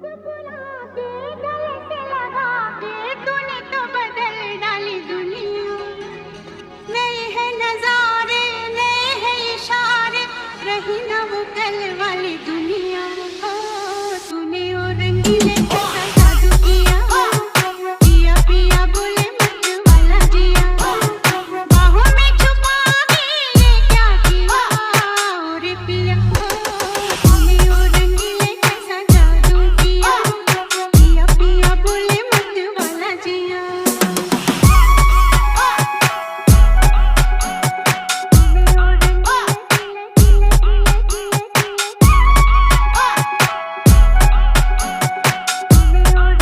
मुस्कुरा के गले से लगा के तूने तो बदल डाली दुनिया। नए हैं नजारे, नए हैं इशारे, रही ना वो कल वाली दुनिया। ओ तूने और रंगीले